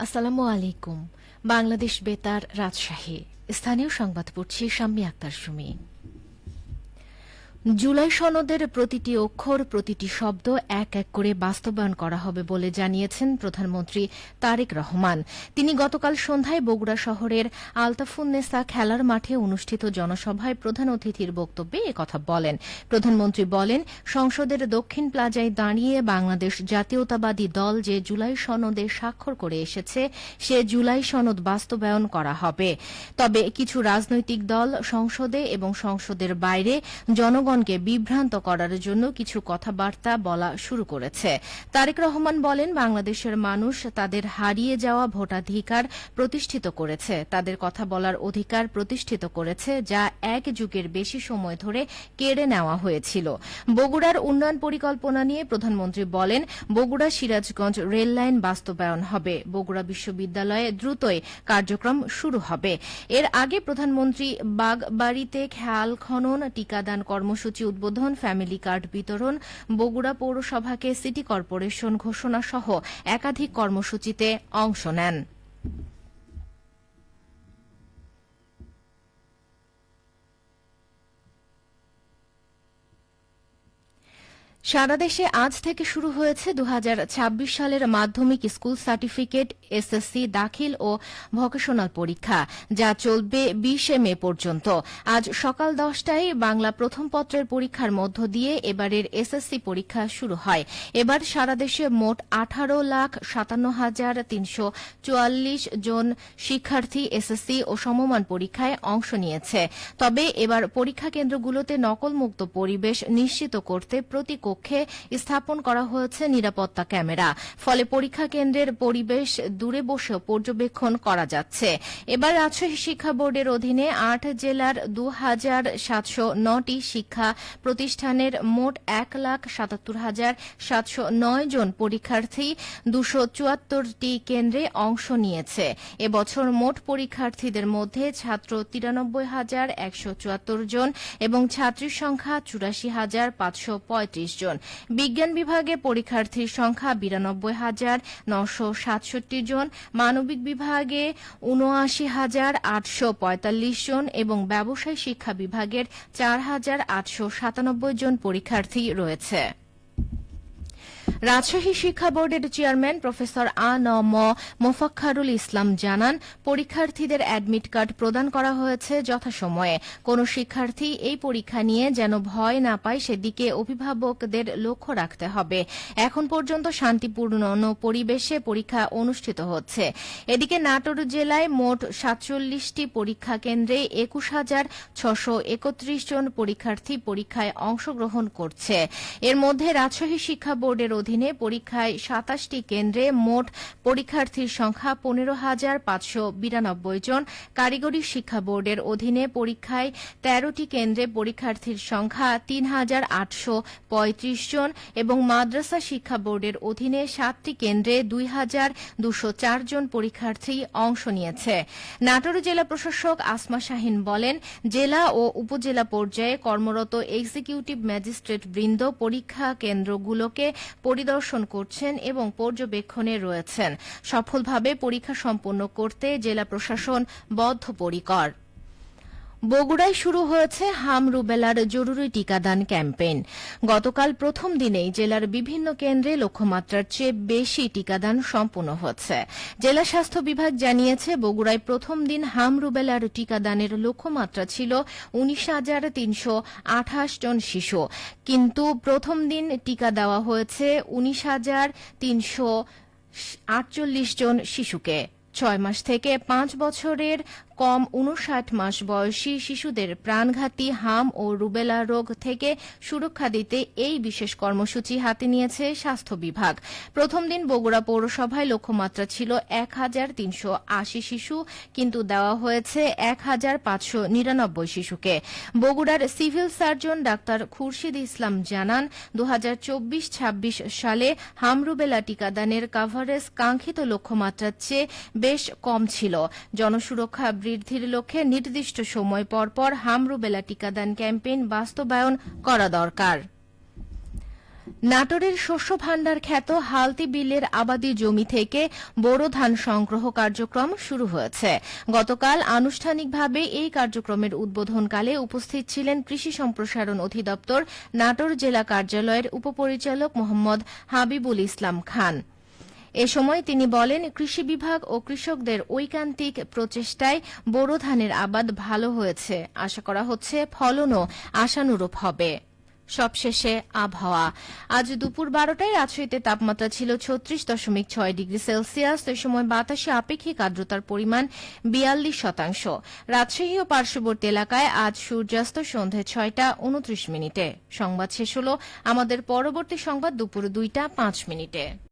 আসসালামু আলাইকুম। বাংলাদেশ বেতার, রাজশাহী। স্থানীয় সংবাদ পড়ছি শাম্মী আক্তার সুমি। জুলাই সনদের প্রতিটি অক্ষর, প্রতিটি শব্দ এক এক করে বাস্তবায়ন করা হবে বলে জানিয়েছেন প্রধানমন্ত্রী তারেক রহমান। তিনি গতকাল সন্ধ্যায় বগুড়া শহরের আলতাফুন্নেসা খেলার মাঠে অনুষ্ঠিত জনসভায় প্রধান অতিথির বক্তব্যে একথা বলেন। প্রধানমন্ত্রী বলেন, সংসদের দক্ষিণ প্লাজায় দাঁড়িয়ে বাংলাদেশ জাতীয়তাবাদী দল যে জুলাই সনদে স্বাক্ষর করে এসেছে, সে জুলাই সনদ বাস্তবায়ন করা হবে। তবে কিছু রাজনৈতিক দল সংসদে এবং সংসদের বাইরে জনগণকে বিভ্রান্ত করার জন্য কিছু কথাবার্তা বলা শুরু করেছে। তারেক রহমান বলেন, বাংলাদেশের মানুষ তাদের হারিয়ে যাওয়া ভোটাধিকার প্রতিষ্ঠিত করেছে, তাদের কথা বলার অধিকার প্রতিষ্ঠিত করেছে, যা এক যুগের বেশি সময় ধরে কেড়ে নেওয়া হয়েছিল। বগুড়ার উন্নয়ন পরিকল্পনা নিয়ে প্রধানমন্ত্রী বলেন, বগুড়া সিরাজগঞ্জ রেললাইন বাস্তবায়ন হবে। বগুড়া বিশ্ববিদ্যালয়ে দ্রুতই কার্যক্রম শুরু হবে। এর আগে প্রধানমন্ত্রী বাগবাড়িতে খাল খনন, টিকাদান কর্মসূচি উদ্বোধন, ফ্যামিলি কার্ড বিতরণ, বগুড়া পৌরসভাকে সিটি কর্পোরেশন ঘোষণা সহ একাধিক কর্মসূচিতে অংশ নেন। সারা দেশে আজ থেকে শুরু হয়েছে 2026 সালের মাধ্যমিক স্কুল সার্টিফিকেট এসএসসি দাখিল ও ভোকেশনাল পরীক্ষা, যা চলবে 20 মে পর্যন্ত। আজ সকাল 10টায় বাংলা প্রথম পত্রের পরীক্ষার মধ্য দিয়ে এবারের এসএসসি পরীক্ষা শুরু হয়। এবার সারা দেশে মোট 18,57,344 জন শিক্ষার্থী এসএসসি ও সমমান পরীক্ষায় অংশ নিয়েছে। তবে এবার পরীক্ষা কেন্দ্রগুলোতে নকলমুক্ত পরিবেশ নিশ্চিত করতে প্রতি কক্ষে স্থাপন করা হয়েছে নিরাপত্তা ক্যামেরা। ফলে পরীক্ষা কেন্দ্রের পরিবেশ দূরে বসেও পর্যবেক্ষণ করা যাচ্ছে। এবার রাজশাহী শিক্ষা বোর্ডের অধীনে 8 জেলার 2,709টি শিক্ষা প্রতিষ্ঠানের মোট 1,77,709 জন পরীক্ষার্থী 274টি কেন্দ্রে অংশ নিয়েছে। এবছর মোট পরীক্ষার্থীদের মধ্যে ছাত্র 93,174 জন এবং ছাত্রীর সংখ্যা 84,535 জন। বিজ্ঞান বিভাগে পরীক্ষার্থীর সংখ্যা 92,967 জন, মানবিক বিভাগে 79,845 জন এবং ব্যবসায় শিক্ষা বিভাগের 4,897 জন পরীক্ষার্থী রয়েছে। রাজশাহী শিক্ষা বোর্ডের চেয়ারম্যান প্রফেসর আ.ন.ম মোফাক্খারুল ইসলাম জানান, পরীক্ষার্থীদের অ্যাডমিট কার্ড প্রদান করা হয়েছে যথাসময়ে। কোন শিক্ষার্থী এই পরীক্ষা নিয়ে যেন ভয় না পায়, সেদিকে অভিভাবকদের লক্ষ্য রাখতে হবে। এখন পর্যন্ত শান্তিপূর্ণ পরিবেশে পরীক্ষা অনুষ্ঠিত হচ্ছে। এদিকে নাটোর জেলায় মোট 47টি পরীক্ষা কেন্দ্রে 21,631 জন পরীক্ষার্থী পরীক্ষায় অংশগ্রহণ করছে। এর মধ্যে রাজশাহী শিক্ষা বোর্ডের অধীনে পরীক্ষায় 27টি কেন্দ্রে মোট পরীক্ষার্থীর সংখ্যা 15,592 জন, কারিগরি শিক্ষা বোর্ডের অধীনে পরীক্ষায় 13টি কেন্দ্রে পরীক্ষার্থীর সংখ্যা 3,835 জন এবং মাদ্রাসা শিক্ষা বোর্ডের অধীনে 7টি কেন্দ্রে 2,204 জন পরীক্ষার্থী অংশ নিয়েছে। নাটোর জেলা প্রশাসক আসমা শাহিন বলেন, জেলা ও উপজেলা পর্যায়ে কর্মরত এক্সিকিউটিভ ম্যাজিস্ট্রেট বৃন্দ পরীক্ষা কেন্দ্রগুলোকে পরিদর্শন করছেন এবং পর্যবেক্ষণে রয়েছেন। সফলভাবে পরীক্ষা সম্পন্ন করতে জেলা প্রশাসন বদ্ধপরিকর। বগুড়ায় শুরু হয়েছে হাম রুবেলার জরুরি টিকাদান ক্যাম্পেইন। গতকাল প্রথম দিনেই জেলার বিভিন্ন কেন্দ্রে লক্ষ্যমাত্রার চেয়ে বেশি টিকাদান সম্পন্ন হচ্ছে। জেলা স্বাস্থ্য বিভাগ জানিয়েছে, বগুড়ায় প্রথম দিন হাম রুবেলার টিকাদানের লক্ষ্যমাত্রা ছিল 19,328 জন শিশু, কিন্তু প্রথম দিন টিকা দেওয়া হয়েছে 19,348 জন শিশুকে। 6 মাস থেকে 5 বছরের কম 59 মাস বয়সী শিশুদের প্রাণঘাতী হাম ও রুবেলা রোগ থেকে সুরক্ষা দিতে এই বিশেষ কর্মসূচি হাতে নিয়েছে স্বাস্থ্য বিভাগ। প্রথম দিন বগুড়া পৌরসভায় লক্ষ্যমাত্রা ছিল 1,380 শিশু, কিন্তু দেওয়া হয়েছে 1,599 শিশুকে। বগুড়ার সিভিল সার্জন ডাক্তার খুরশিদ ইসলাম জানান, 2024-26 সালে হাম রুবেলা টিকাদানের কাভারেজ কাঙ্ক্ষিত লক্ষ্যমাত্রার চেয়ে বেশ কম ছিল। জনসুরক্ষা বৃদ্ধির লক্ষ্যে নির্দিষ্ট সময় পরপর হাম রুবেলা টিকাদান ক্যাম্পেইন বাস্তবায়ন করা দরকার। নাটোরের শস্য ভাণ্ডার খ্যাত হালতি বিলের আবাদি জমি থেকে বোরো ধান সংগ্রহ কার্যক্রম শুরু হয়েছে। গতকাল আনুষ্ঠানিকভাবে এই কার্যক্রমের উদ্বোধনকালে উপস্থিত ছিলেন কৃষি সম্প্রসারণ অধিদপ্তর নাটোর জেলা কার্যালয়ের উপপরিচালক মোহাম্মদ হাবিবুল ইসলাম খান। এ সময় তিনি বলেন, কৃষি বিভাগ ও কৃষকদের ঐকান্তিক প্রচেষ্টায় বোরো ধানের আবাদ ভালো হয়েছে। আশা করা হচ্ছে ফলনও আশানুরূপ হবে। সবশেষে আবহাওয়া। আজ দুপুর 12টায় রাজশাহীতে তাপমাত্রা ছিল 36.6 ডিগ্রি সেলসিয়াস। এই সময় বাতাসে আপেক্ষিক আর্দ্রতার পরিমাণ 42%। রাজশাহী ও পার্শ্ববর্তী এলাকায় আজ সূর্যাস্ত সন্ধে 6টা 29 মিনিটে। সংবাদ শেষ হল। আমাদের পরবর্তী সংবাদ দুপুর 2টা 5 মিনিটে।